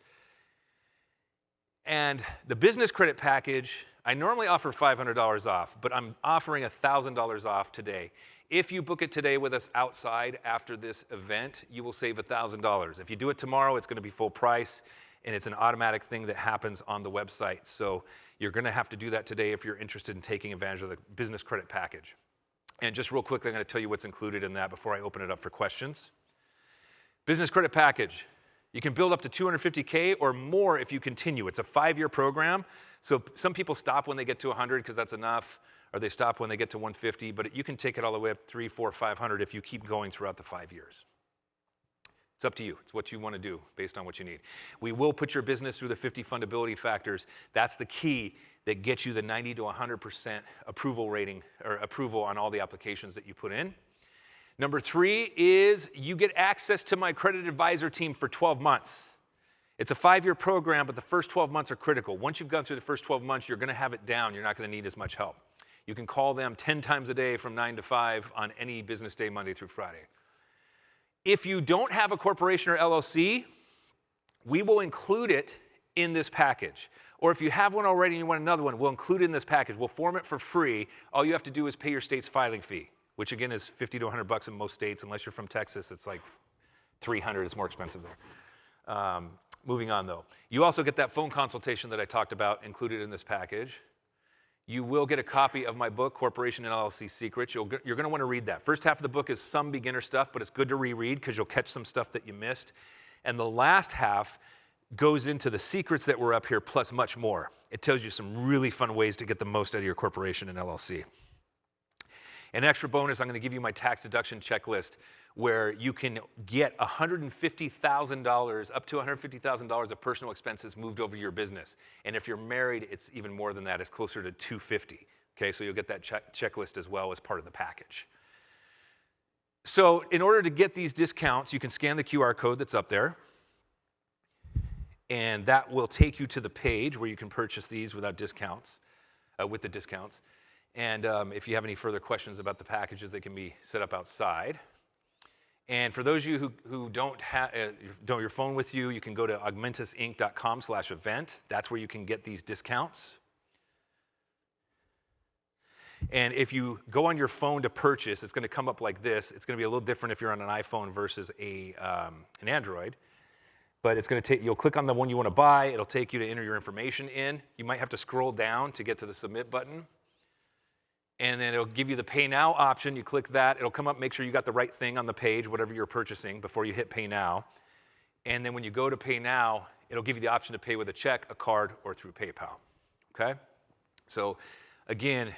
[SPEAKER 1] And the business credit package, I normally offer $500 off, but I'm offering $1,000 off today. If you book it today with us outside after this event, you will save $1,000. If you do it tomorrow, it's going to be full price. And it's an automatic thing that happens on the website. So you're going to have to do that today if you're interested in taking advantage of the business credit package. And just real quickly, I'm going to tell you what's included in that before I open it up for questions. Business credit package. You can build up to $250K or more if you continue. It's a 5-year program. So some people stop when they get to 100 because that's enough, or they stop when they get to 150. But you can take it all the way up 300, 400, 500 if you keep going throughout the 5 years. It's up to you. It's what you want to do based on what you need. We will put your business through the 50 fundability factors. That's the key that gets you the 90 to 100% approval rating or approval on all the applications that you put in. Number 3 is you get access to my credit advisor team for 12 months. It's a 5-year program, but the first 12 months are critical. Once you've gone through the first 12 months, you're going to have it down. You're not going to need as much help. You can call them 10 times a day from 9 to 5 on any business day, Monday through Friday. If you don't have a corporation or LLC, we will include it in this package. Or if you have one already and you want another one, we'll include it in this package. We'll form it for free. All you have to do is pay your state's filing fee, which again is $50 to $100 in most states. Unless you're from Texas, it's like $300. It's more expensive there. Moving on though. You also get that phone consultation that I talked about included in this package. You will get a copy of my book, Corporation and LLC Secrets. You're going to want to read that. First half of the book is some beginner stuff, but it's good to reread because you'll catch some stuff that you missed. And the last half goes into the secrets that were up here plus much more. It tells you some really fun ways to get the most out of your corporation and LLC. An extra bonus, I'm going to give you my tax deduction checklist where you can get $150,000, up to $150,000 of personal expenses moved over to your business. And if you're married, it's even more than that. It's closer to $250,000. Okay, so you'll get that checklist as well as part of the package. So in order to get these discounts, you can scan the QR code that's up there. And that will take you to the page where you can purchase these without discounts, with the discounts. And if you have any further questions about the packages, they can be set up outside. And for those of you who don't have your phone with you, you can go to augmentusinc.com/event. That's where you can get these discounts. And if you go on your phone to purchase, it's going to come up like this. It's going to be a little different if you're on an iPhone versus an Android. But it's going to take, you'll click on the one you want to buy. It'll take you to enter your information in. You might have to scroll down to get to the submit button. And then it'll give you the pay now option. You click that. It'll come up, make sure you got the right thing on the page, whatever you're purchasing, before you hit pay now. And then when you go to pay now, it'll give you the option to pay with a check, a card, or through PayPal. Okay? So again,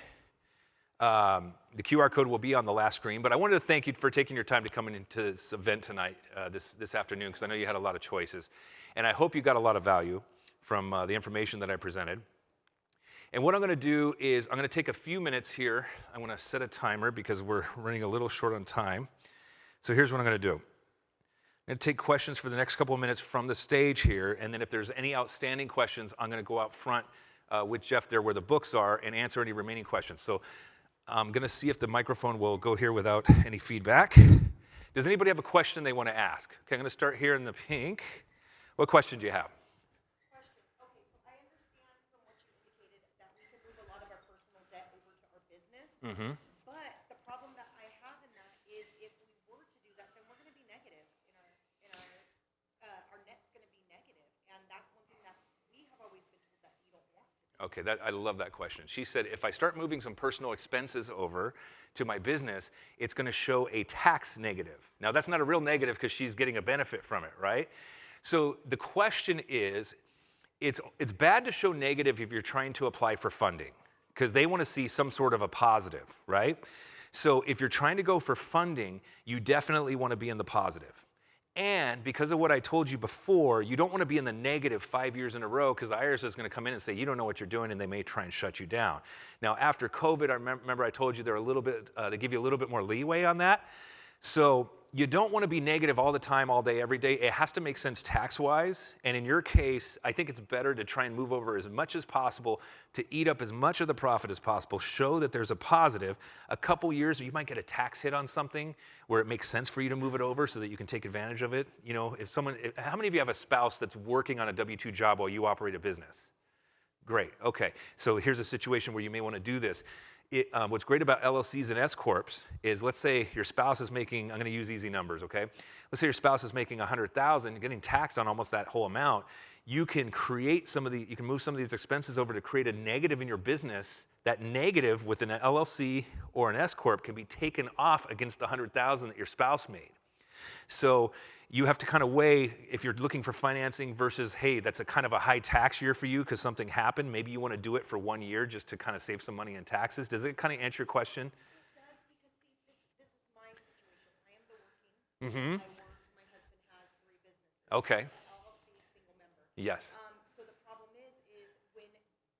[SPEAKER 1] the QR code will be on the last screen, but I wanted to thank you for taking your time to come into this event tonight, this afternoon, because I know you had a lot of choices. And I hope you got a lot of value from the information that I presented. And what I'm going to do is I'm going to take a few minutes here. I'm going to set a timer because we're running a little short on time. So here's what I'm going to do. I'm going to take questions for the next couple of minutes from the stage here, and then if there's any outstanding questions, I'm going to go out front with Jeff there where the books are and answer any remaining questions. So I'm going to see if the microphone will go here without any feedback. Does anybody have a question they want to ask? Okay, I'm going to start here in the pink. What question do you have?
[SPEAKER 2] Question. Okay, so I understand from what you indicated that we can move a lot of our personal debt over to our business.
[SPEAKER 1] Mm-hmm.
[SPEAKER 2] But the problem that I have in that is if we were to do that, then we're going to be negative our net's going to be negative, and that's one thing that we have always been told that you don't want to.
[SPEAKER 1] Okay, I love that question. She said, if I start moving some personal expenses over to my business, it's going to show a tax negative. Now, that's not a real negative because she's getting a benefit from it, right? So the question is, it's bad to show negative if you're trying to apply for funding because they want to see some sort of a positive, right? So if you're trying to go for funding, you definitely want to be in the positive. And because of what I told you before, you don't want to be in the negative 5 years in a row because the IRS is going to come in and say, you don't know what you're doing, and they may try and shut you down. Now, after COVID, I remember I told you they're a little bit, they give you a little bit more leeway on that. So you don't want to be negative all the time, all day, every day. It has to make sense tax-wise. And in your case, I think it's better to try and move over as much as possible to eat up as much of the profit as possible, show that there's a positive. A couple years, you might get a tax hit on something where it makes sense for you to move it over so that you can take advantage of it. You know, how many of you have a spouse that's working on a W-2 job while you operate a business? Great, okay. So here's a situation where you may want to do this. What's great about LLCs and S Corps is, let's say your spouse is making, I'm going to use easy numbers, okay? Let's say your spouse is making $100,000, getting taxed on almost that whole amount. You can you can move some of these expenses over to create a negative in your business. That negative with an LLC or an S Corp can be taken off against the $100,000 that your spouse made. So you have to kind of weigh if you're looking for financing versus, hey, that's a kind of a high tax year for you because something happened. Maybe you want to do it for 1 year just to kind of save some money in taxes. Does it kind of answer your question?
[SPEAKER 2] It does, because see, this is my situation. I am the working. I work. My husband has 3 businesses.
[SPEAKER 1] Okay.
[SPEAKER 2] LLC, single member.
[SPEAKER 1] Yes.
[SPEAKER 2] So the problem is when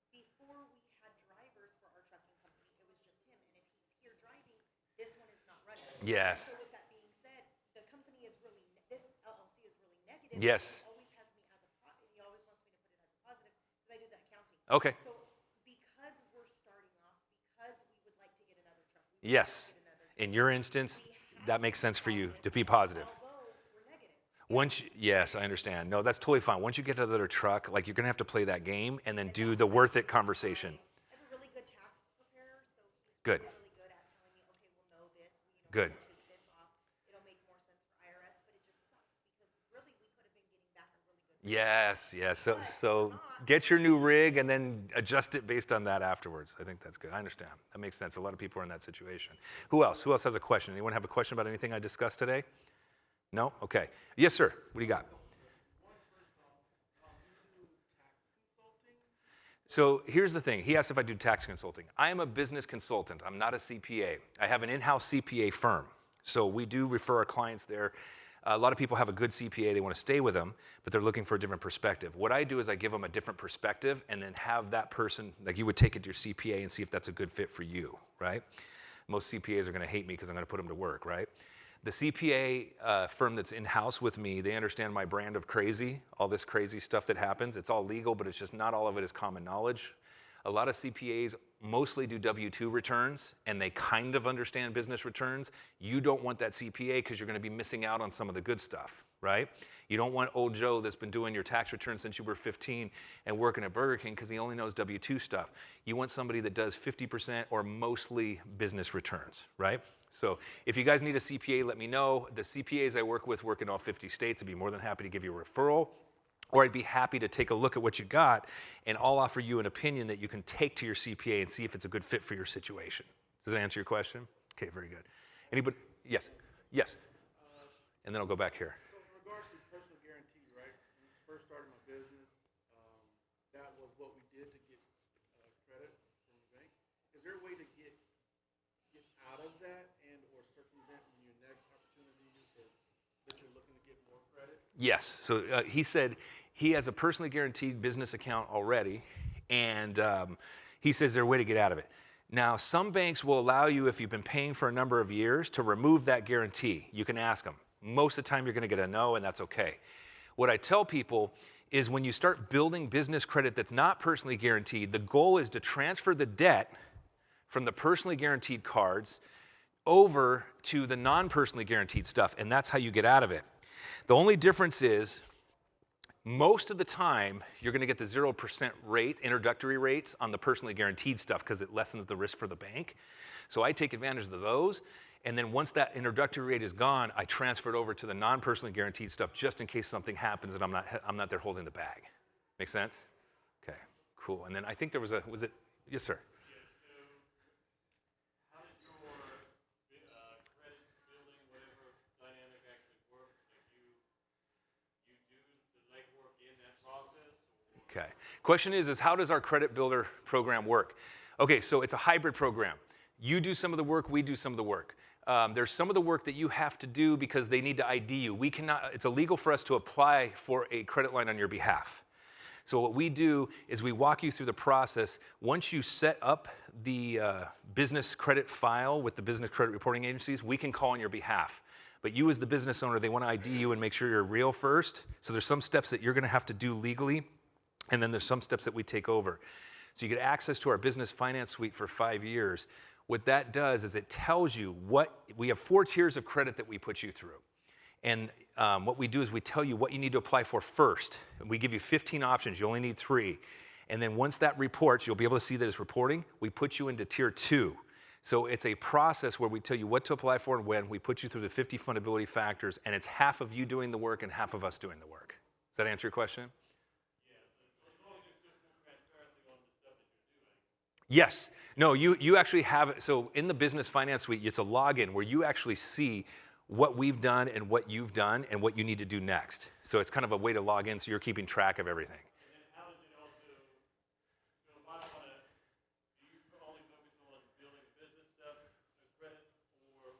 [SPEAKER 2] before we had drivers for our trucking company, it was just him, and if he's here driving, this one is not running.
[SPEAKER 1] Yes.
[SPEAKER 2] So with that being said, the company is really this LLC is really negative.
[SPEAKER 1] Yes.
[SPEAKER 2] He always has me as he always wants me to put it as a positive because I do the accounting.
[SPEAKER 1] Okay.
[SPEAKER 2] So because we're starting off, because we would like to get another truck.
[SPEAKER 1] Yes. In your instance, that makes sense for you to be positive.
[SPEAKER 2] Although we're negative.
[SPEAKER 1] Yes, I understand. No, that's totally fine. Once you get to their truck, like you're gonna have to play that game and then do the worth it conversation.
[SPEAKER 2] I have a really good tax preparer, so he's
[SPEAKER 1] Good.
[SPEAKER 2] really good at telling me, okay, we'll know this,
[SPEAKER 1] Good.
[SPEAKER 2] we'll take this off. It'll make more sense for IRS, but it just sucks because really we could have been getting back a really good.
[SPEAKER 1] Yes, yes. So get your new rig and then adjust it based on that afterwards. I think that's good. I understand. That makes sense. A lot of people are in that situation. Who else? Who else has a question? Anyone have a question about anything I discussed today? No? Okay. Yes, sir. What do you got? So here's the thing. He asked if I do tax consulting. I am a business consultant. I'm not a CPA. I have an in-house CPA firm. So we do refer our clients there. A lot of people have a good CPA. They want to stay with them, but they're looking for a different perspective. What I do is I give them a different perspective and then have that person, like you would take it to your CPA and see if that's a good fit for you, right? Most CPAs are going to hate me because I'm going to put them to work, right? The CPA firm that's in-house with me, they understand my brand of crazy, all this crazy stuff that happens. It's all legal, but it's just not all of it is common knowledge. A lot of CPAs mostly do W-2 returns, and they kind of understand business returns. You don't want that CPA because you're going to be missing out on some of the good stuff, right? You don't want old Joe that's been doing your tax return since you were 15 and working at Burger King because he only knows W-2 stuff. You want somebody that does 50% or mostly business returns, right? So if you guys need a CPA, let me know. The CPAs I work with work in all 50 states. I'd be more than happy to give you a referral, or I'd be happy to take a look at what you got, and I'll offer you an opinion that you can take to your CPA and see if it's a good fit for your situation. Does that answer your question? Okay, very good. Anybody? Yes. Yes. And then I'll go back here.
[SPEAKER 3] So in regards to personal guarantee, right? When I first started my business, that was what we did to get credit from the bank. Is there a way to get out of that and or circumvent in your next opportunity that you're looking to get more credit?
[SPEAKER 1] Yes. So he said he has a personally guaranteed business account already, and he says there's a way to get out of it. Now, some banks will allow you, if you've been paying for a number of years, to remove that guarantee. You can ask them. Most of the time, you're going to get a no, and that's okay. What I tell people is when you start building business credit that's not personally guaranteed, the goal is to transfer the debt from the personally guaranteed cards over to the non-personally guaranteed stuff, and that's how you get out of it. The only difference is most of the time you're going to get the 0% rate, introductory rates on the personally guaranteed stuff because it lessens the risk for the bank. So I take advantage of those, and then once that introductory rate is gone, I transfer it over to the non-personally guaranteed stuff just in case something happens and I'm not there holding the bag. Make sense? Okay, cool. And then I think there was was it? Yes, sir. Okay. Question is how does our credit builder program work? Okay, so it's a hybrid program. You do some of the work, we do some of the work. There's some of the work that you have to do because they need to ID you. We cannot, it's illegal for us to apply for a credit line on your behalf. So what we do is we walk you through the process. Once you set up the business credit file with the business credit reporting agencies, we can call on your behalf. But you as the business owner, they want to ID you and make sure you're real first. So there's some steps that you're going to have to do legally, and then there's some steps that we take over. So you get access to our business finance suite for 5 years. What that does is it tells you we have 4 tiers of credit that we put you through. And what we do is we tell you what you need to apply for first. We give you 15 options, you only need 3. And then once that reports, you'll be able to see that it's reporting, we put you into tier 2. So it's a process where we tell you what to apply for and when. We put you through the 50 fundability factors, and it's half of you doing the work and half of us doing the work. Does that answer your question? Yes. No, you actually have it. So in the business finance suite, it's a login where you actually see what we've done and what you've done and what you need to do next. So it's kind of a way to log in so you're keeping track of everything.
[SPEAKER 4] And then how does it also, so if I want to, do you only focus on building business stuff, credit, or,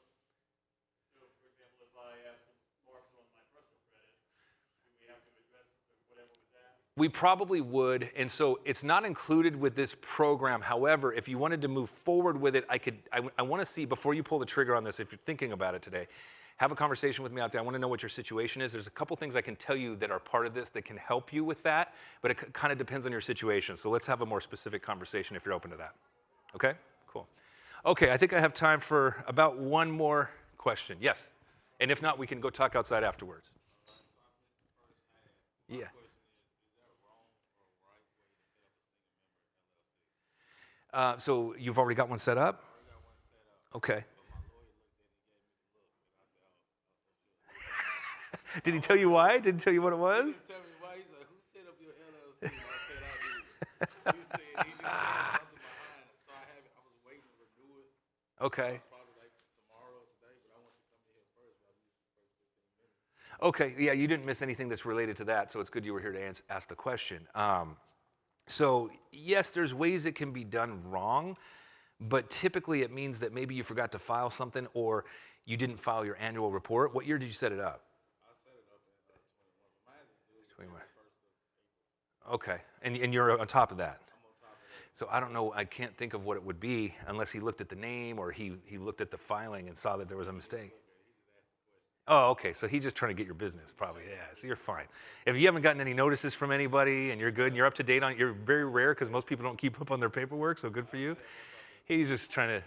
[SPEAKER 4] so for example, if I have some marks on my personal credit, do we have to address whatever with that?
[SPEAKER 1] We probably would, and so it's not included with this program. However, if you wanted to move forward with it, I want to see, before you pull the trigger on this, if you're thinking about it today, have a conversation with me out there. I want to know what your situation is. There's a couple things I can tell you that are part of this that can help you with that, but it kind of depends on your situation. So let's have a more specific conversation if you're open to that. Okay? Cool. Okay, I think I have time for about one more question. Yes? And if not, we can go talk outside afterwards. Yeah. So you've already got one set up? Okay. Did he tell you why? Did he tell you what it was?
[SPEAKER 3] Tell me why. He's like, who set up your LLC? And I said, I did. He just said something behind it. So I was waiting to renew it.
[SPEAKER 1] Okay.
[SPEAKER 3] Probably like tomorrow or today, but I want to come in here first. But I missed the first 15 minutes.
[SPEAKER 1] Okay, yeah, you didn't miss anything that's related to that, so it's good you were here to ask the question. So yes, there's ways it can be done wrong, but typically it means that maybe you forgot to file something or you didn't file your annual report. What year did you set it up?
[SPEAKER 3] I set it up at 21, but mine is due
[SPEAKER 1] 21.
[SPEAKER 3] the 1st of April.
[SPEAKER 1] Okay, and you're on top of that.
[SPEAKER 3] I'm on top of that.
[SPEAKER 1] So I don't know, I can't think of what it would be unless he looked at the name or he looked at the filing and saw that there was a mistake. Oh, okay, so he's just trying to get your business probably, yeah, so you're fine. If you haven't gotten any notices from anybody and you're good and you're up to date on it, you're very rare because most people don't keep up on their paperwork, so good for you. He's just trying to,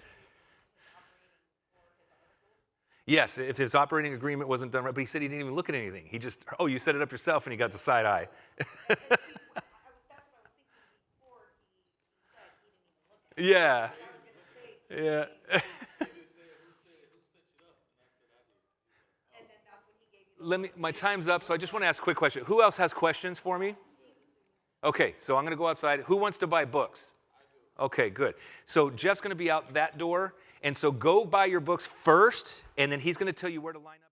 [SPEAKER 1] yes, if his operating agreement wasn't done right, but he said he didn't even look at anything. He just, oh, you set it up yourself and he got the side eye.
[SPEAKER 2] That's what I was thinking before he said he didn't even look at it.
[SPEAKER 1] Yeah,
[SPEAKER 2] I was gonna say,
[SPEAKER 1] yeah.
[SPEAKER 3] He just said, who set you up? And I said, I did.
[SPEAKER 2] and then that's when he gave you the
[SPEAKER 1] My time's up, so I just want to ask a quick question. Who else has questions for me? Okay, so I'm going to go outside. Who wants to buy books? Okay, good. So Jeff's going to be out that door, and so go buy your books first, and then he's going to tell you where to line up.